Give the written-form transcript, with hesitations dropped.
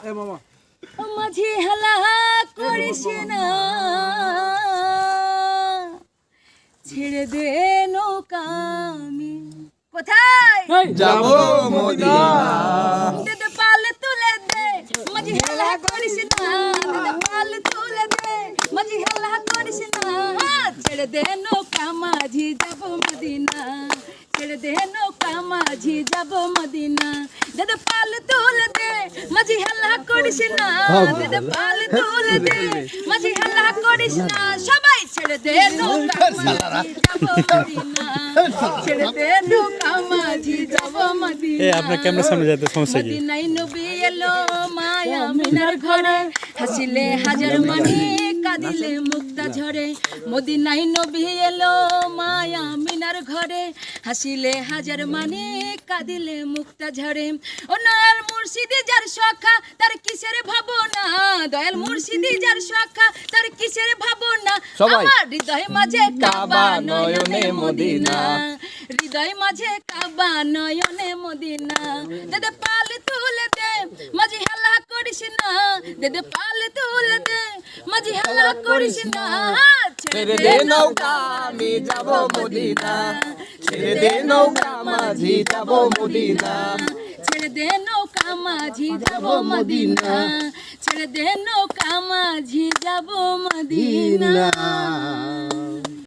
মাঝি হেলা করিস না, ছেড়ে দে নৌকা আমি কোথায় যাব মদিনা। দে পাল তুলে দে, মাঝি হেলা করিস না, দে পাল তুলে দে, মাঝি হেলা করিস না, ছেড়ে দে নৌকা মাঝি যাব মদিনা, ছেড়ে দে নৌকা মাঝি যাব মদিনা, দে পাল তুলে দে, মাঝি হেলা করিস না, দে পাল তুলে দে, মাঝি হেলা করিস না, সবাই ছেড়ে দে নৌকা মাঝি যাব মদিনা, ছেড়ে দে নৌকা মাঝি যাব মদিনা। আপনার ক্যামেরার সামনে যেতে সমস্যা কি? মদিনায় নবী এলো মায়া মিনার ঘরে, হাসিলে হাজার মানি কাঁদিলে মুক্তা ঝরে। মদিনায় নবী এলো মায়া মিনার ঘরে, হাসিলে হাজার মানি কাঁদিলে মুক্তা ঝরে। ও দয়াল মুর্শিদি যার সখা তার কিসের ভাবনা, দয়াল মুর্শিদি যার সখা তার কিসের ভাবনা, আমার হৃদয় মাঝে কাবা নয়নে মদিনা, হৃদয় মাঝে কাবা নয়নে মদিনা, দে পাল তুলে দে, মাঝি হেলা করিস না, দে পাল তুলে দে, মাঝি হেলা করিস না, ছেড়ে দে নৌকা আমি যাব মদিনা, ছেড়ে দে নৌকা মাঝি যাব মদিনা, ছেড়ে দে নৌকা মাঝি যাব মদিনা, ছেড়ে দে নৌকা মাঝি যাব মদিনা।